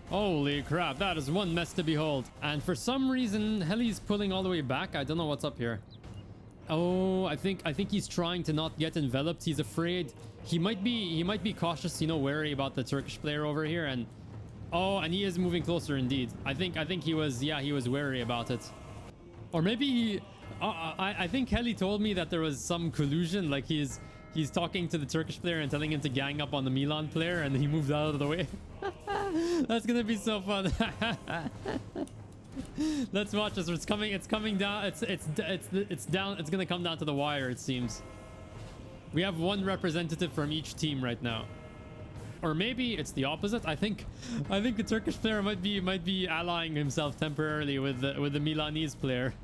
Holy crap, that is one mess to behold. And for some reason, Heli's pulling all the way back. I don't know what's up here. Oh, I think he's trying to not get enveloped. He's afraid. He might be cautious, you know, wary about the Turkish player over here. And oh, and he is moving closer indeed. I think he was, yeah, he was wary about it. Or maybe I think Heli told me that there was some collusion, like he's talking to the Turkish player and telling him to gang up on the Milan player, and he moved out of the way. That's gonna be so fun. Let's watch this. It's coming down. It's down. It's gonna come down to the wire, it seems. We have one representative from each team right now. Or maybe it's the opposite. I think the Turkish player might be allying himself temporarily with the Milanese player.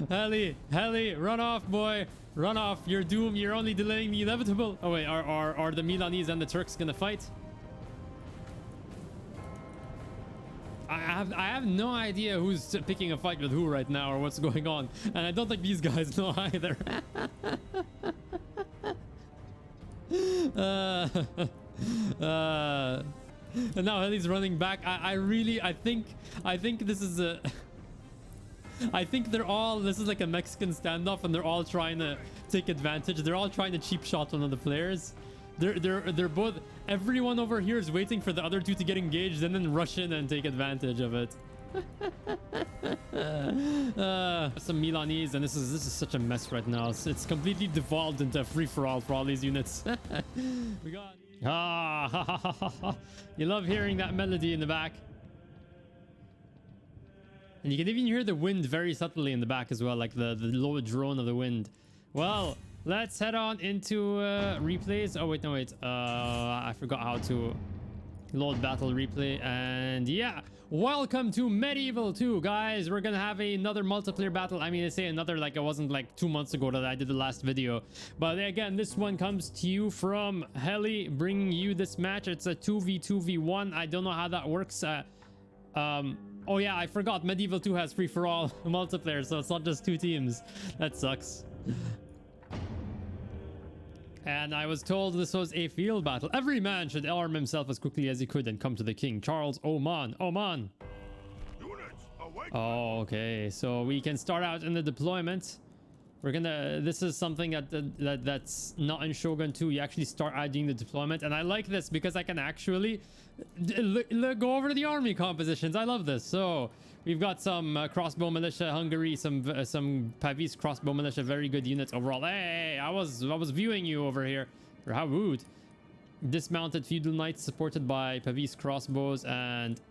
Heli, run off, boy, run off. You're doomed. You're only delaying the inevitable. Oh wait, are the Milanese and the Turks gonna fight? I have no idea who's picking a fight with who right now or what's going on, and I don't think these guys know either. And now Heli's running back. I think this is a I think this is like a Mexican standoff, and they're all trying to take advantage. They're all trying to cheap shot one of the players. They're both, everyone over here is waiting for the other two to get engaged and then rush in and take advantage of it. Some Milanese, and this is such a mess right now. It's completely devolved into a free-for-all for all these units. We got you love hearing that melody in the back, and you can even hear the wind very subtly in the back as well, like the low drone of the wind. Well, let's head on into replays. Oh wait, no wait, I forgot how to load battle replay. And yeah, welcome to Medieval 2, guys. We're gonna have another multiplayer battle. I mean, I say another like it wasn't like 2 months ago that I did the last video, but again, this one comes to you from Heli, bringing you this match. It's a 2v2v1. I don't know how that works. Oh yeah, I forgot Medieval 2 has free-for-all multiplayer, so it's not just 2 teams. That sucks. And I was told this was a field battle. Every man should arm himself as quickly as he could and come to the king. Charles Oman. Oman. Oh, okay. So we can start out in the deployment. We're gonna... This is something that's not in Shogun 2. You actually start out doing the deployment. And I like this because I can actually go over to the army compositions. I love this. So we've got some crossbow militia, Hungary, some Pavis crossbow militia, very good units overall. Hey, I was viewing you over here. Or how rude. Dismounted feudal knights supported by Pavis crossbows and...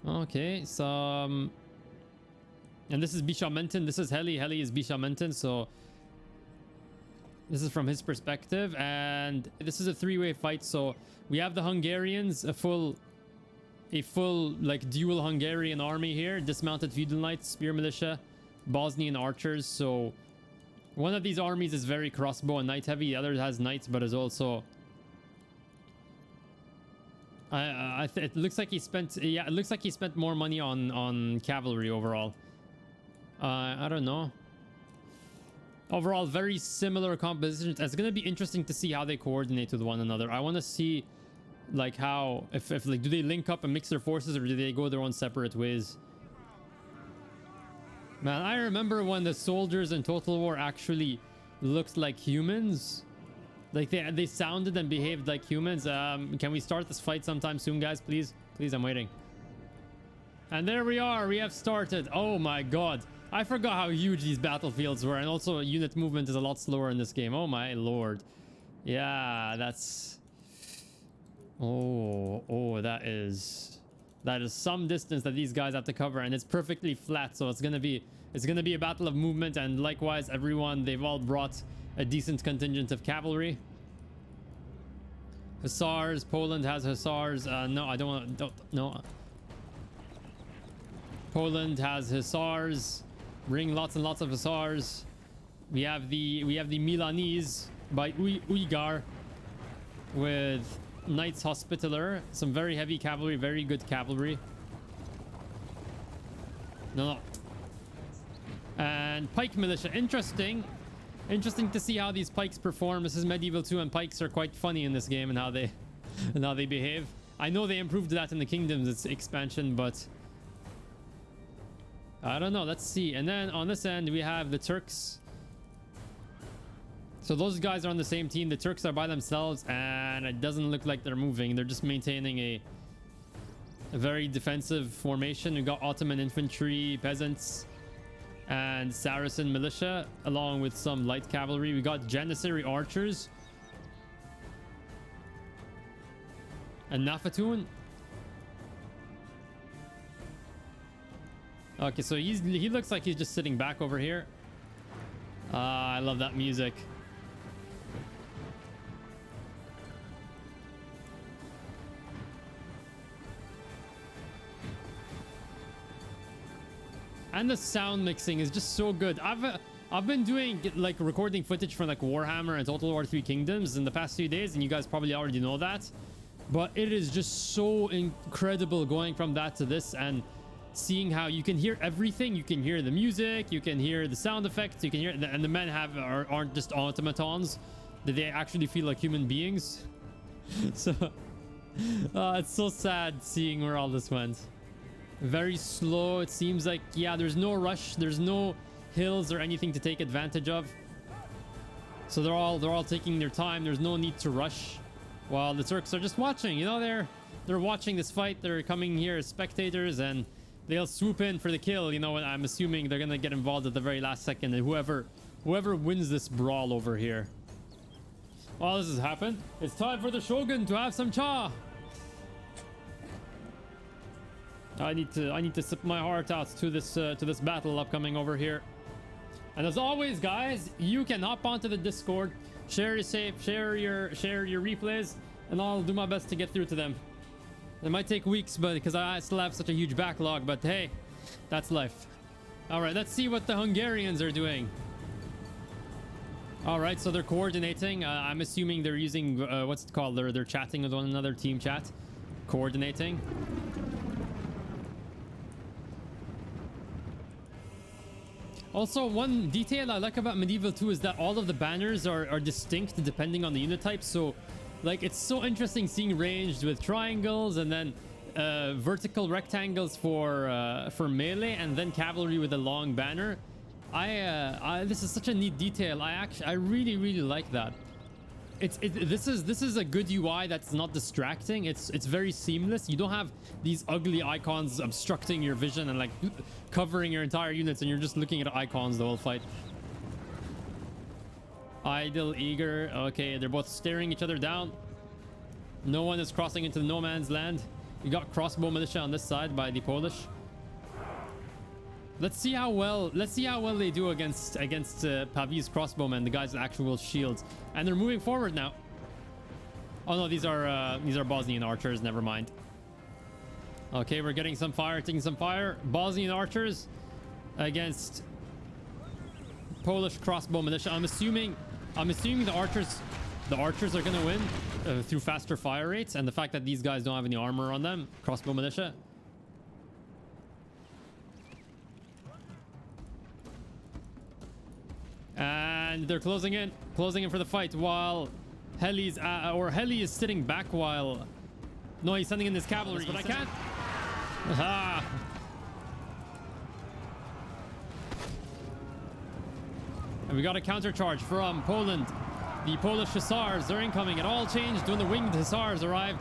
Okay, some... And this is Bishamenten. This is Heli. Heli is Bishamenten. So this is from his perspective. And this is a 3-way fight. So we have the Hungarians, a full like dual Hungarian army here. Dismounted feudal knights, spear militia, Bosnian archers. So one of these armies is very crossbow and knight heavy. The other has knights, but is also... it looks like he spent... Yeah, it looks like he spent more money on cavalry overall. I don't know. Overall, very similar compositions. It's gonna be interesting to see how they coordinate with one another. I want to see like how if like do they link up and mix their forces, or do they go their own separate ways? Man, I remember when the soldiers in Total War actually looked like humans. Like they sounded and behaved like humans. Can we start this fight sometime soon, guys? Please, I'm waiting. And there we are. We have started. Oh my god. I forgot how huge these battlefields were, and also unit movement is a lot slower in this game. Oh my lord. Yeah, that's... Oh, that is some distance that these guys have to cover, and it's perfectly flat, so it's gonna be a battle of movement. And likewise, they've all brought a decent contingent of cavalry. Hussars. Poland has hussars. No, I don't want... No. Poland has hussars. Bring lots and lots of hussars. We have the Milanese by Uygar with Knights Hospitaller. Some very heavy cavalry, very good cavalry. No. And Pike Militia. Interesting. Interesting to see how these pikes perform. This is Medieval 2, and pikes are quite funny in this game and how they behave. I know they improved that in the Kingdoms expansion, but I don't know. Let's see. And then on this end, we have the Turks. So those guys are on the same team. The Turks are by themselves, and it doesn't look like they're moving. They're just maintaining a very defensive formation. We got Ottoman infantry, peasants, and Saracen militia, along with some light cavalry. We got Janissary archers and Nafatoon. Okay, so he looks like he's just sitting back over here. I love that music. And the sound mixing is just so good. I've been doing like recording footage for like Warhammer and Total War 3 Kingdoms in the past few days, and you guys probably already know that. But it is just so incredible going from that to this and seeing how you can hear everything. You can hear the music, you can hear the sound effects, you can hear, and the men aren't just automatons. They actually feel like human beings. So it's so sad seeing where all this went. Very slow. It seems like, yeah, there's no rush, there's no hills or anything to take advantage of. So they're all taking their time. There's no need to rush, while the Turks are just watching. You know, they're watching this fight. They're coming here as spectators, and they'll swoop in for the kill. You know, and I'm assuming they're gonna get involved at the very last second, and whoever wins this brawl over here. While this has happened, it's time for the Shogun to have some cha. I need to sip my heart out to this battle upcoming over here. And as always, guys, you can hop onto the Discord, share your save, share your replays, and I'll do my best to get through to them. It might take weeks, but because I still have such a huge backlog, but hey, that's life. All right, let's see what the Hungarians are doing. All right, so they're coordinating. I'm assuming they're using what's it called? They're chatting with one another, team chat, coordinating. Also, one detail I like about Medieval 2 is that all of the banners are distinct depending on the unit type. So, like, it's so interesting seeing ranged with triangles, and then vertical rectangles for melee, and then cavalry with a long banner. This is such a neat detail. I really like that. This is a good UI that's not distracting. It's very seamless. You don't have these ugly icons obstructing your vision and like covering your entire units, and you're just looking at icons the whole fight. Idle, eager. Okay, they're both staring each other down. No one is crossing into no man's land. We got crossbow militia on this side by the Polish. Let's see how well they do against Pavi's crossbowmen, the guys with actual shields. And they're moving forward now. Oh no, these are Bosnian archers. Never mind. Okay, we're getting some fire, taking some fire. Bosnian archers against Polish crossbow militia. I'm assuming the archers are gonna win through faster fire rates and the fact that these guys don't have any armor on them. Crossbow militia. And they're closing in for the fight, while Heli is sitting back while... No, he's sending in his cavalry, but I can't... Aha! And we got a counter charge from Poland. The Polish hussars are incoming. It all changed when the winged hussars arrived.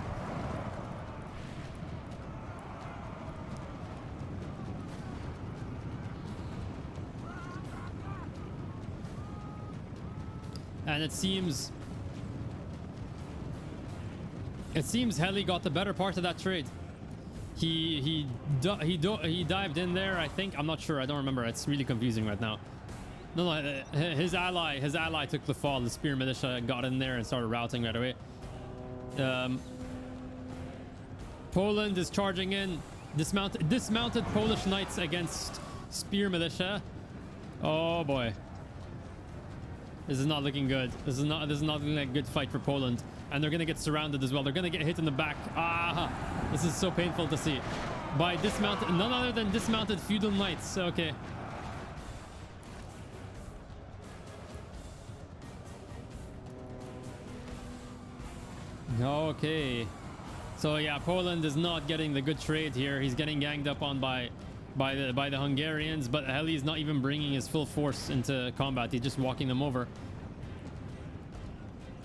And it seems Heli got the better part of that trade. He dived in there, I think. I'm not sure. I don't remember. It's really confusing right now. No, his ally took the fall. The spear militia got in there and started routing right away. Poland is charging in. Dismounted Polish knights against spear militia. Oh boy. This is not looking good. This is not looking like a good fight for Poland. And they're gonna get surrounded as well. They're gonna get hit in the back. Ah, this is so painful to see. By none other than dismounted feudal knights. Okay. Okay. So yeah, Poland is not getting the good trade here. He's getting ganged up on by the Hungarians, but Heli's not even bringing his full force into combat. He's just walking them over.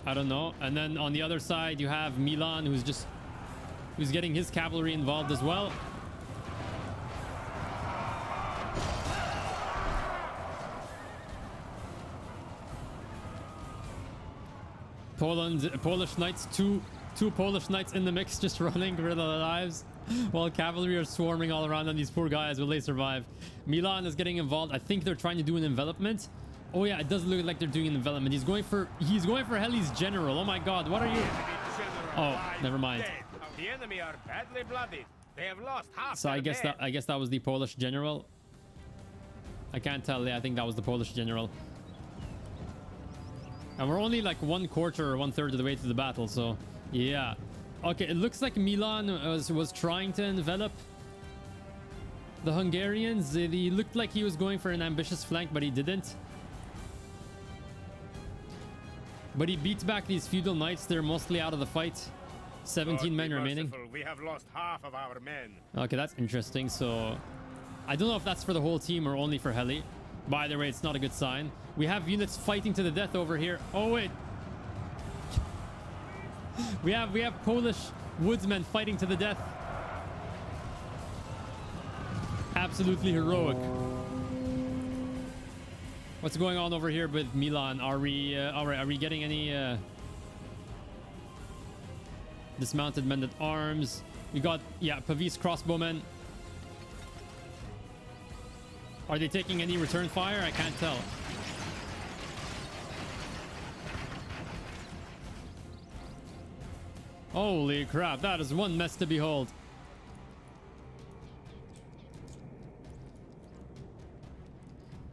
I don't know. And then on the other side, you have Milan, who's getting his cavalry involved as well. Polish knights, two Polish knights in the mix, just running for their lives, while cavalry are swarming all around on these poor guys. Will they survive? Milan is getting involved. I think they're trying to do an envelopment. Oh yeah, it does look like they're doing an envelopment. He's going for Heli's general. Oh my god, what are you? Oh, never mind. The enemy are badly bloodied. They have lost half. So I guess that was the Polish general. I can't tell. Yeah, I think that was the Polish general. And we're only like 1/4 or 1/3 of the way to the battle, so yeah. Okay, it looks like Milan was trying to envelop the Hungarians. He looked like he was going for an ambitious flank, but he didn't. But he beats back these feudal knights. They're mostly out of the fight. 17 men remaining. We have lost half of our men. Okay, that's interesting. So I don't know if that's for the whole team or only for Heli. By the way, it's not a good sign. We have units fighting to the death over here. Oh wait. We have Polish woodsmen fighting to the death. Absolutely heroic. What's going on over here with Milan? Are we getting any dismounted men at arms? We got, yeah, Pavis crossbowmen. Are they taking any return fire? I can't tell. Holy crap, that is one mess to behold.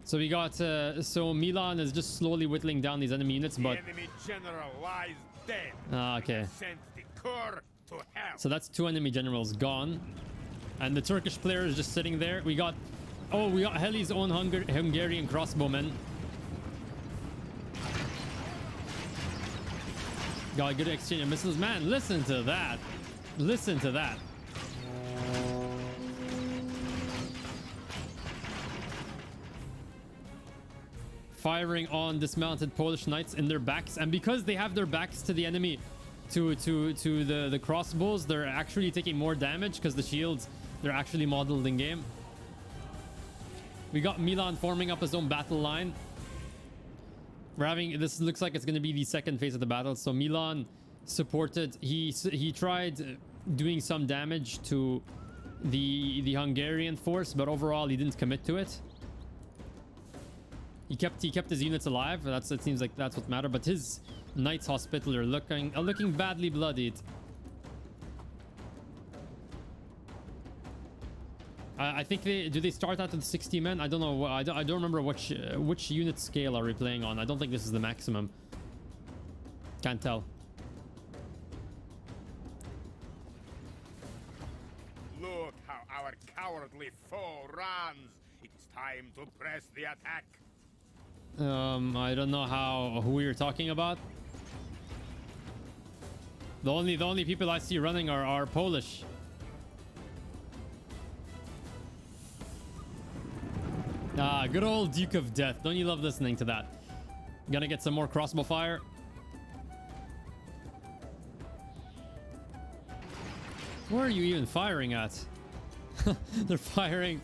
So we got, so Milan is just slowly whittling down these enemy units, but... The enemy general lies dead. Okay. Sent the corps to hell. So that's 2 enemy generals gone. And the Turkish player is just sitting there. We got Heli's own Hungarian crossbowmen. Got a good exchange of missiles. Man, listen to that. Listen to that. Firing on dismounted Polish knights in their backs. And because they have their backs to the enemy, to the crossbows, they're actually taking more damage because the shields, they're actually modeled in game. We got Milan forming up his own battle line. We're having, this looks like it's going to be the second phase of the battle. So Milan supported, he tried doing some damage to the Hungarian force, but overall he didn't commit to it. He kept his units alive. It seems like that's what mattered. But his Knights Hospital are looking badly bloodied. I think they start out with 60 men. I don't know. I don't remember which unit scale are we playing on. I don't think this is the maximum. Can't tell. Look how our cowardly foe runs. It's time to press the attack. I don't know who you're talking about. The only people I see running are Polish. Ah, good old Duke of Death. Don't you love listening to that? Gonna get some more crossbow fire. Where are you even firing at? They're firing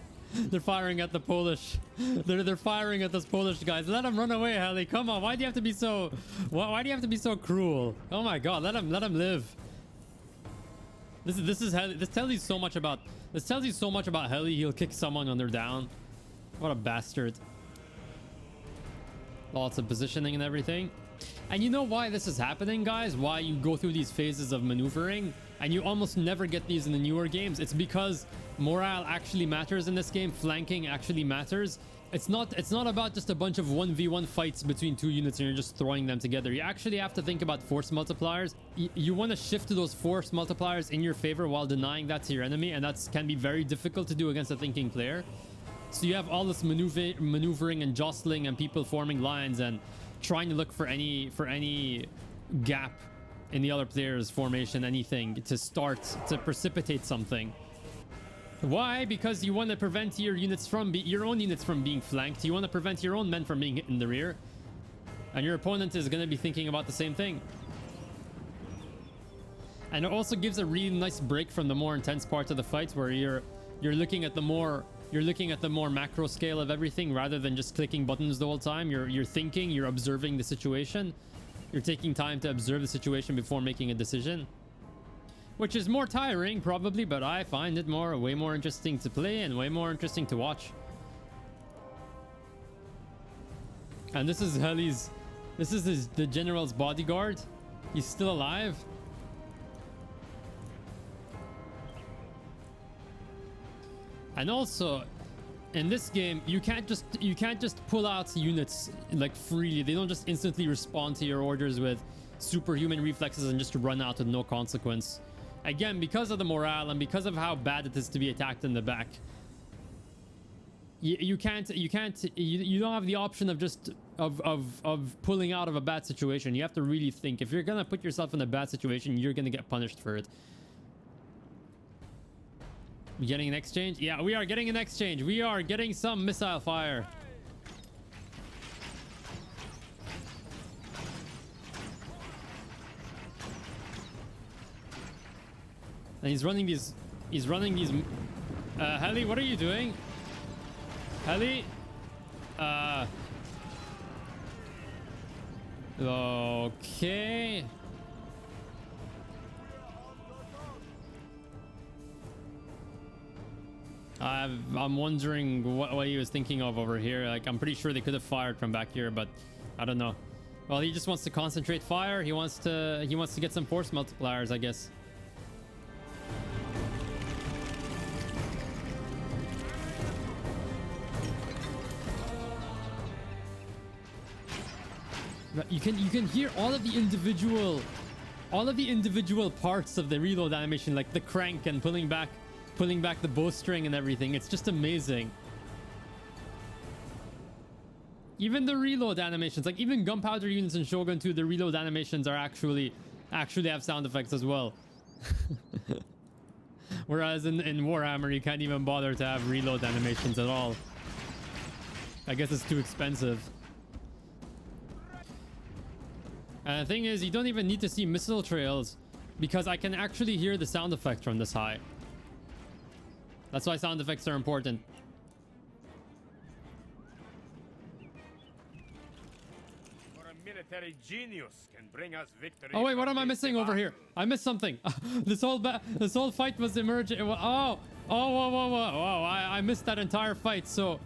at the Polish. They're firing at those Polish guys. Let them run away, Heli. Come on. Why do you have to be so? Why do you have to be so cruel? Oh my God. Let him live. This tells you so much about Heli. He'll kick someone when they're down. What a bastard. Lots of positioning and everything. And you know why this is happening, guys? Why you go through these phases of maneuvering and you almost never get these in the newer games? It's because morale actually matters in this game. Flanking actually matters. It's not about just a bunch of 1v1 fights between 2 units and you're just throwing them together. You actually have to think about force multipliers. You want to shift to those force multipliers in your favor while denying that to your enemy, and that can be very difficult to do against a thinking player. So you have all this maneuvering and jostling and people forming lines and trying to look for any gap player's formation anything to start to precipitate something. Why? Because you want to prevent your own units from being flanked. You want to prevent your own men from being hit in the rear, and your opponent is going to be thinking about the same thing. And it also gives a really nice break from the more intense parts of the fight, where you're looking at the more macro scale of everything rather than just clicking buttons the whole time. You're thinking, you're observing the situation. You're taking time to observe the situation before making a decision, which is more tiring probably, but I find it way more interesting to play and way more interesting to watch. And this is Heli's, the general's bodyguard. He's still alive. And also, in this game, you can't just pull out units like freely. They don't just instantly respond to your orders with superhuman reflexes and just run out with no consequence. Again, because of the morale and because of how bad it is to be attacked in the back, you don't have the option of just pulling out of a bad situation. You have to really think. If you're gonna put yourself in a bad situation, you're gonna get punished for it. We getting an exchange? Yeah, we are getting an exchange. We are getting some missile fire. And he's running these Heli, what are you doing? Heli? Okay. I'm wondering what he was thinking of over here. Like, I'm pretty sure they could have fired from back here, but I don't know. Well, he just wants to concentrate fire. He wants to get some force multipliers, I guess. But you can hear all of the individual parts of the reload animation, like the crank and pulling back the bowstring and everything. It's just amazing. Even the reload animations, like even gunpowder units in Shogun 2, the reload animations are actually have sound effects as well. Whereas in Warhammer, you can't even bother to have reload animations at all. I guess it's too expensive. And the thing is, you don't even need to see missile trails, because I can actually hear the sound effect from this high. That's why sound effects are important. For a military genius can bring us victory. Oh wait, what am I missing over here? I missed something. This whole fight was emerging. Oh, whoa! I missed that entire fight. So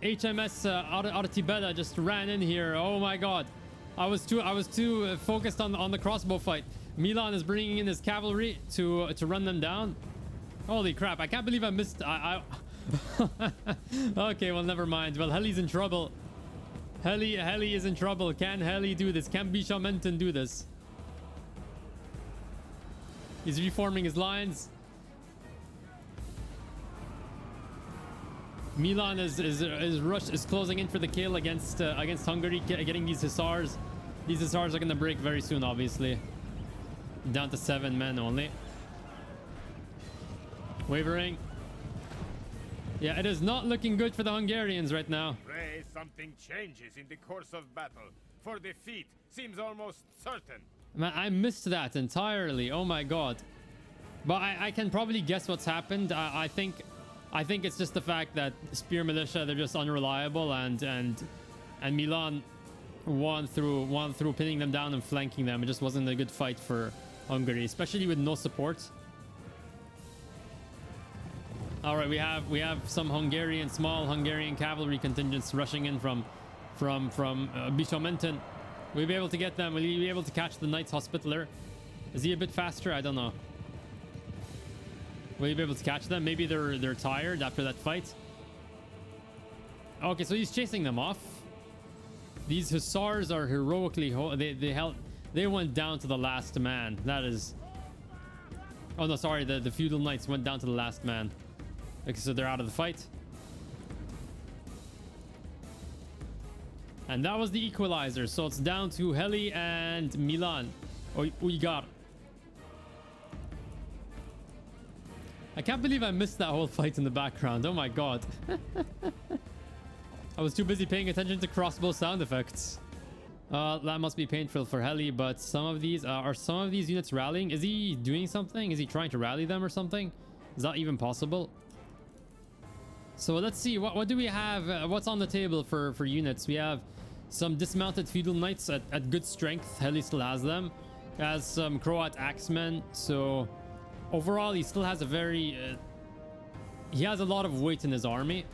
HMS Artibella just ran in here. Oh my god. I was too focused on the crossbow fight. Milan is bringing in his cavalry to run them down. Holy crap, I can't believe I missed. Okay, well, never mind. Well, Heli's in trouble. Heli is in trouble. Can Heli do this? Can Bishamenten do this? He's reforming his lines. Milan is closing in for the kill against Hungary, getting these hussars. These hussars are going to break very soon, obviously. Down to 7 men only. Wavering. Yeah, it is not looking good for the Hungarians right now. Pray something changes in the course of battle, for defeat seems almost certain. Man, I missed that entirely. Oh my god. But I can probably guess what's happened. I think it's just the fact that Spear Militia, they're just unreliable, and Milan won through pinning them down and flanking them. It just wasn't a good fight for Hungary, especially with no support. All right, we have some small Hungarian cavalry contingents rushing in from Bishamenten. We'll be able to get them. We'll be able to catch the Knights Hospitaller. Is he a bit faster? I don't know. Will you be able to catch them? Maybe they're tired after that fight. Okay, so he's chasing them off. These hussars are heroically they went down to the last man. That is. Oh no, sorry. The feudal knights went down to the last man. Okay, so they're out of the fight. And that was the equalizer. So it's down to Heli and Milan. Uyghur. I can't believe I missed that whole fight in the background. Oh my god. I was too busy paying attention to crossbow sound effects. That must be painful for Heli, but some of these are some of these units rallying? Is he doing something? Is he trying to rally them or something? Is that even possible? So let's see, what do we have? What's on the table for units? We have some dismounted feudal knights at good strength. Heli still has them. He has some Croat axemen. So overall, he still has a very he has a lot of weight in his army,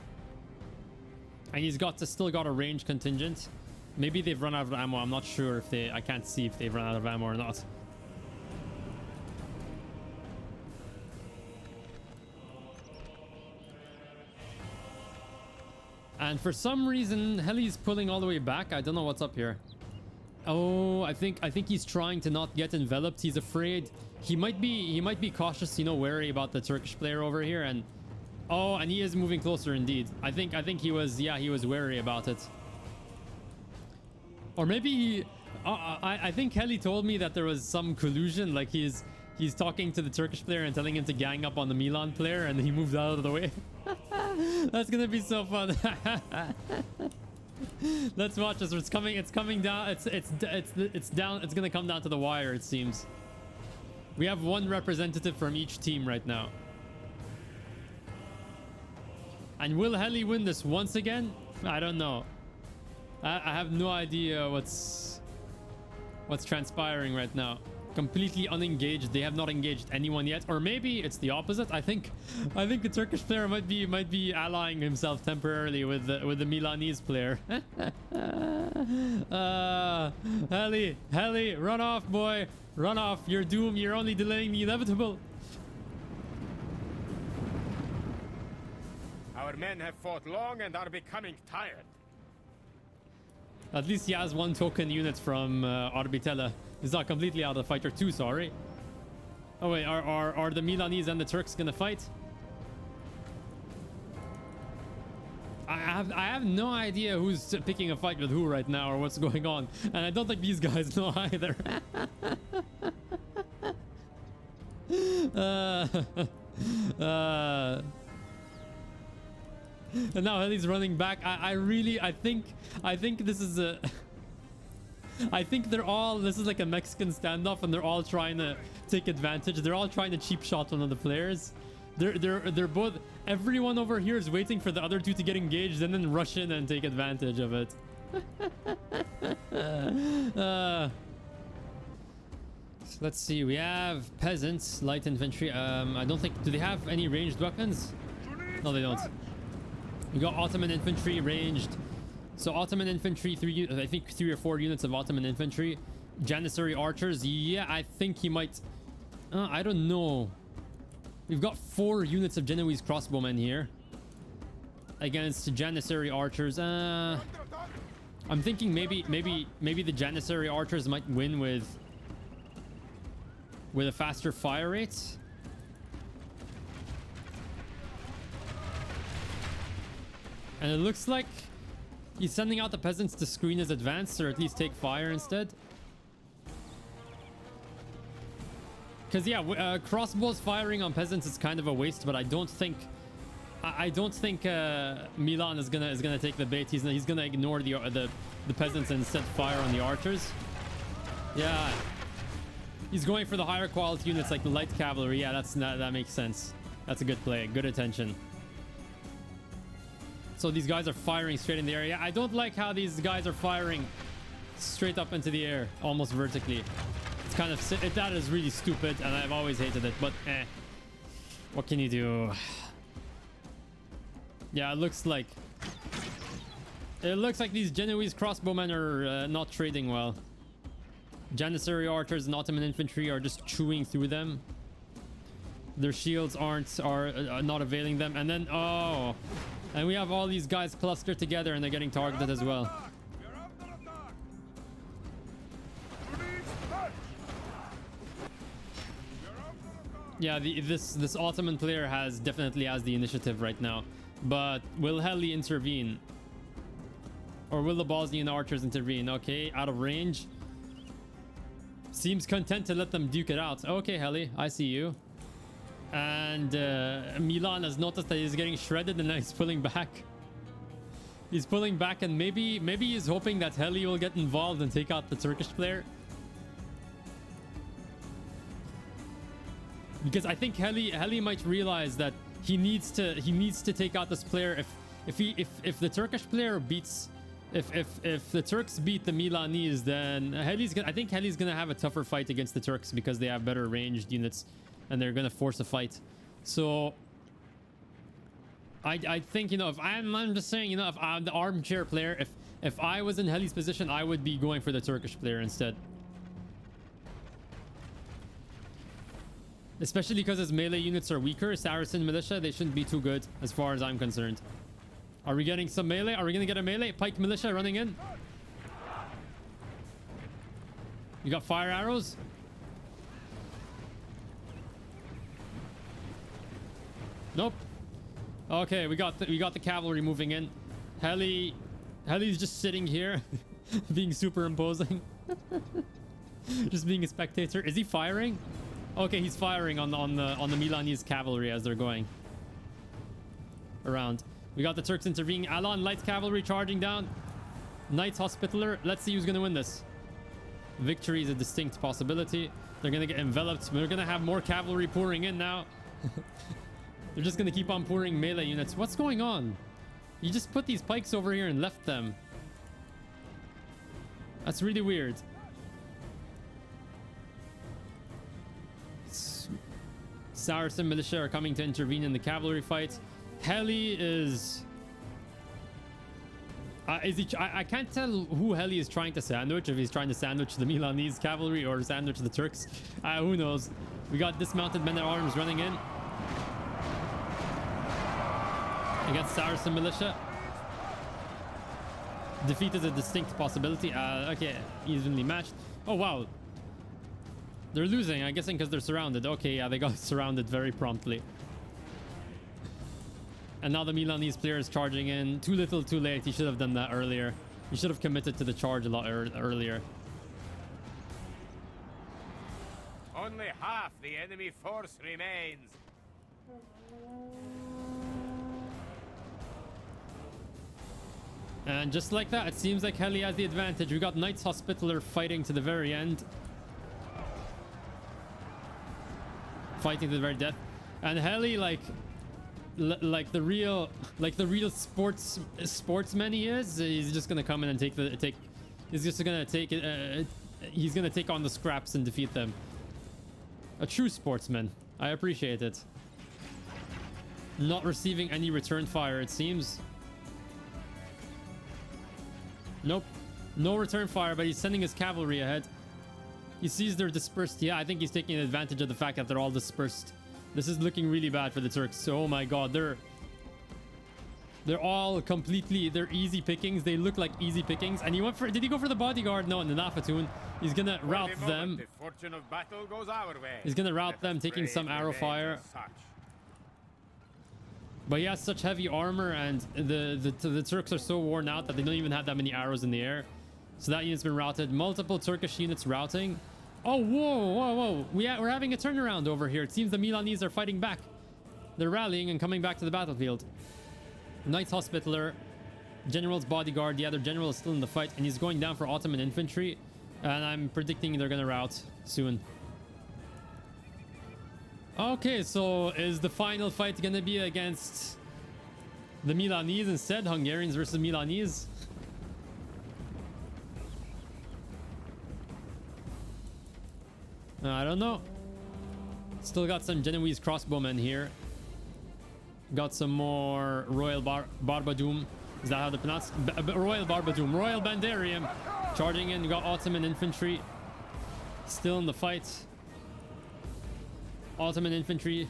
and he's still got a range contingent. Maybe they've run out of ammo. I'm not sure if I can't see if they've run out of ammo or not. And for some reason, Heli's pulling all the way back. I don't know what's up here. Oh, I think he's trying to not get enveloped. He's afraid. He might be cautious, you know, wary about the Turkish player over here. And oh, and he is moving closer indeed. I think he was wary about it. Or maybe I think Heli told me that there was some collusion, like he's talking to the Turkish player and telling him to gang up on the Milan player, and he moved out of the way. That's gonna be so fun. Let's watch this. It's coming down. It's down. It's gonna come down to the wire, it seems. We have one representative from each team right now. And will Heli win this once again? I don't know. I have no idea what's transpiring right now. Completely unengaged. They have not engaged anyone yet, or maybe it's the opposite. I think the Turkish player might be allying himself temporarily with the Milanese player. Heli, run off, boy, run off. You're doomed. You're only delaying the inevitable. Our men have fought long and are becoming tired. At least he has one token unit from Orbitella. He's not completely out of the fight, or two, sorry. Oh wait, are the Milanese and the Turks gonna fight? I have no idea who's picking a fight with who right now or what's going on, and I don't think these guys know either. And now Heli's running back. I think this is a I think this is like a Mexican standoff, and they're all trying to take advantage. They're all trying to cheap shot one of the players. They're both, everyone over here is waiting for the other two to get engaged and then rush in and take advantage of it. Let's see, we have peasants, light infantry. I don't think, do they have any ranged weapons? No, they don't. We got Ottoman infantry ranged. So Ottoman infantry, I think 3 or 4 units of Ottoman infantry. Janissary archers, yeah, I think he might. I don't know. We've got 4 units of Genoese crossbowmen here against Janissary archers. I'm thinking maybe the Janissary archers might win with a faster fire rate. And it looks like he's sending out the peasants to screen his advance, or at least take fire instead. Because yeah, crossbows firing on peasants is kind of a waste, but I don't think Milan is gonna take the bait. He's gonna ignore the peasants and instead fire on the archers. Yeah, he's going for the higher quality units like the light cavalry. Yeah, that makes sense. That's a good play. Good attention. So these guys are firing straight in the air. Yeah, I don't like how these guys are firing straight up into the air, almost vertically. It's kind of, that is really stupid, and I've always hated it, but what can you do? Yeah, it looks like these Genoese crossbowmen are not trading well. Janissary archers and Ottoman infantry are just chewing through them. Their shields are not availing them, and then and we have all these guys clustered together, and they're getting targeted as well. Yeah, this Ottoman player definitely has the initiative right now, but will Heli intervene, or will the Bosnian archers intervene? Okay, out of range. Seems content to let them duke it out. Okay, Heli, I see you. And Milan has noticed that he's getting shredded and now he's pulling back. He's pulling back, and maybe he's hoping that Heli will get involved and take out the Turkish player. Because I think Heli might realize that he needs to take out this player if the Turkish player beats if the Turks beat the Milanese, then I think Heli's gonna have a tougher fight against the Turks because they have better ranged units and they're gonna force a fight. So I think, you know, if I'm just saying, you know, if I'm the armchair player, if I was in Heli's position, I would be going for the Turkish player instead. Especially because his melee units are weaker. Saracen militia, they shouldn't be too good as far as I'm concerned. Are we getting some melee? Are we gonna get a melee? Pike militia running in. You got fire arrows? Nope. Okay, we got the cavalry moving in. Heli's just sitting here, being super imposing. Just being a spectator. Is he firing? Okay, he's firing on the Milanese cavalry as they're going around. We got the Turks intervening. Alon light cavalry charging down. Knights Hospitaller. Let's see who's gonna win this. Victory is a distinct possibility. They're gonna get enveloped. We're gonna have more cavalry pouring in now. They're just gonna keep on pouring melee units. What's going on? You just put these pikes over here and left them. That's really weird. Saracen militia are coming to intervene in the cavalry fight. Heli is he? I can't tell who Heli is trying to sandwich. If he's trying to sandwich the Milanese cavalry or sandwich the Turks, who knows? We got dismounted men at arms running in against Saracen militia. Defeat is a distinct possibility. Okay, evenly matched. Oh wow, they're losing. I'm guessing because they're surrounded. Okay, yeah, they got surrounded very promptly. And now the Milanese player is charging in. Too little, too late. He should have done that earlier. He should have committed to the charge a lot earlier. Only half the enemy force remains. And just like that, it seems like Heli has the advantage. We got Knights Hospitaller fighting to the very end. Fighting to the very death. And Heli, like the real sportsman he is, he's just gonna come in and he's just gonna take it. He's gonna take on the scraps and defeat them. A true sportsman. I appreciate it. Not receiving any return fire, it seems. Nope, no return fire, but he's sending his cavalry ahead. He sees they're dispersed. Yeah, I think he's taking advantage of the fact that they're all dispersed. This is looking really bad for the Turks. Oh my god, they're all completely, they're easy pickings. They look like easy pickings. And he went for, did he go for the bodyguard? No, in the Nafatoon. He's gonna rout them. The fortune of battle goes our way. He's gonna rout them, taking some arrow fire. But he has such heavy armor, and the Turks are so worn out that they don't even have that many arrows in the air. So that unit's been routed. Multiple Turkish units routing. Oh, whoa. We're having a turnaround over here. It seems the Milanese are fighting back. They're rallying and coming back to the battlefield. Knights Hospitaller, General's bodyguard. The other general is still in the fight, and he's going down for Ottoman infantry. And I'm predicting they're going to rout soon. Okay, so is the final fight going to be against the Milanese instead? Hungarians versus Milanese? I don't know. Still got some Genoese crossbowmen here. Got some more Royal Barbadoum. Is that how they pronounce it? Royal Barbadoum. Royal Bandarium. Charging in. You got Ottoman infantry. Still in the fight. Ottoman infantry.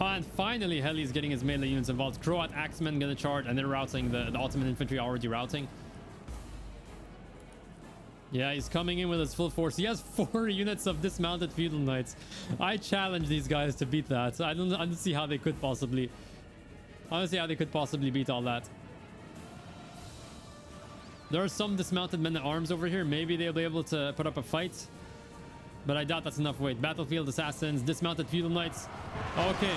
Oh, and finally Heli's getting his melee units involved. Croat axemen gonna charge, and they're routing the Ottoman infantry, already routing. Yeah, he's coming in with his full force. He has 4 units of dismounted feudal knights. I challenge these guys to beat that. I don't see how they could possibly. I don't see how they could possibly beat all that. There are some dismounted men-at-arms over here. Maybe they'll be able to put up a fight. But I doubt that's enough weight. Battlefield assassins, dismounted feudal knights. Okay.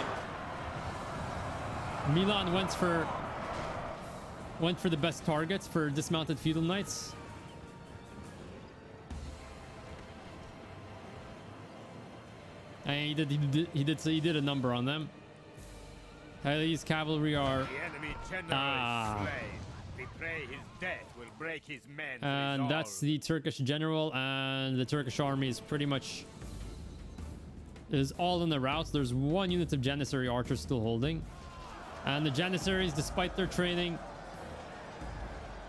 Milan went for the best targets for dismounted feudal knights. And he did a number on them. These cavalry are The enemy general is slain. We pray his death will break his men. and that's the Turkish general, and the Turkish army is pretty much all in the route. There's one unit of Janissary archers still holding, and the Janissaries, despite their training,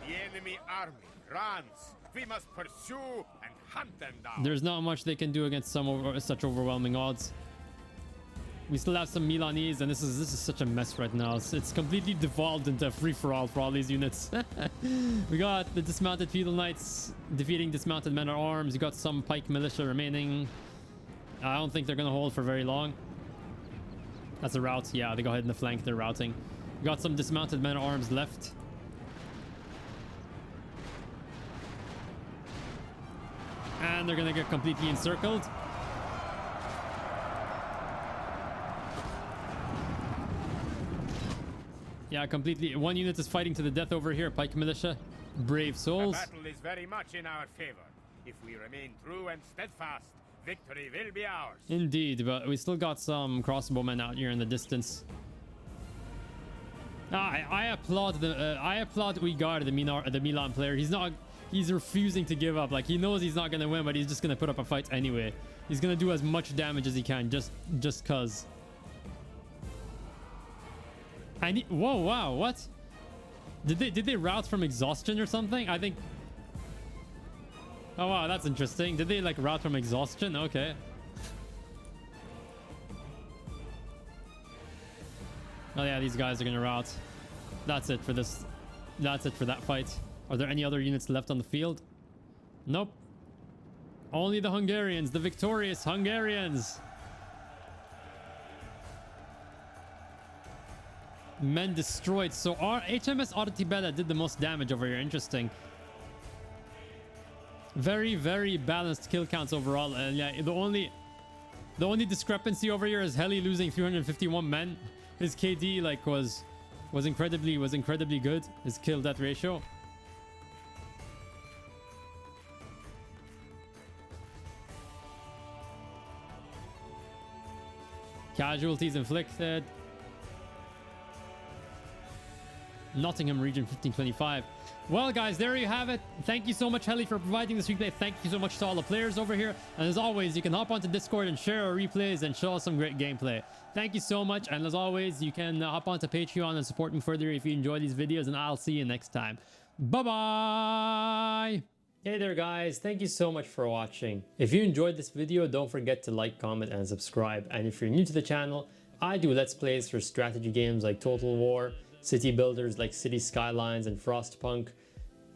The enemy army runs. We must pursue and hunt them down. there's not much they can do against such overwhelming odds. We still have some Milanese, and this is such a mess right now. It's completely devolved into a free-for-all for all these units. We got the dismounted feudal knights defeating dismounted men-at-arms. You got some pike militia remaining. I don't think they're gonna hold for very long. That's a rout. Yeah, they go ahead in the flank. They're routing. We got some dismounted men-at-arms left. And they're gonna get completely encircled. Yeah, completely. One unit is fighting to the death over here. Pike militia. Brave The souls. battle is very much in our favor. If we remain true and steadfast, victory will be ours. Indeed, but we still got some crossbowmen out here in the distance. I applaud Uygar, the Milan player. He's refusing to give up. Like, he knows he's not gonna win, but he's just gonna put up a fight anyway. He's gonna do as much damage as he can, just cause. Whoa, wow, what? Did they rout from exhaustion or something? I think. Oh wow, that's interesting. Did they like rout from exhaustion? Okay. Oh yeah, these guys are gonna rout. That's it for this. That's it for that fight. Are there any other units left on the field? Nope. Only the Hungarians, the victorious Hungarians. Men destroyed. So our HMS Artibella did the most damage over here. Interesting. Very, very balanced kill counts overall. Yeah, the only discrepancy over here is Heli losing 351 men. His KD like was incredibly good. His kill death ratio. Casualties inflicted. Nottingham region 1525. Well guys, there you have it. Thank you so much, Heli, for providing this replay. Thank you so much to all the players over here, and as always, you can hop onto Discord and share our replays and show us some great gameplay. Thank you so much, and as always, you can hop onto Patreon and support me further if you enjoy these videos, and I'll see you next time. Bye bye. Hey there guys, thank you so much for watching. If you enjoyed this video, don't forget to like, comment, and subscribe. And if you're new to the channel, I do let's plays for strategy games like Total War, city builders like City Skylines and Frostpunk,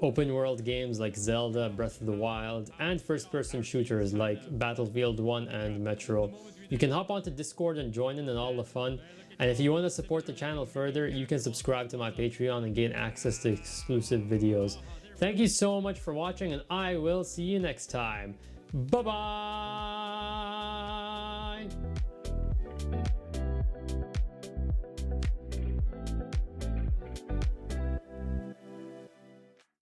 open world games like Zelda, Breath of the Wild, and first-person shooters like Battlefield 1 and Metro. You can hop onto Discord and join in on all the fun. And if you want to support the channel further, you can subscribe to my Patreon and gain access to exclusive videos. Thank you so much for watching, and I will see you next time. Bye-bye!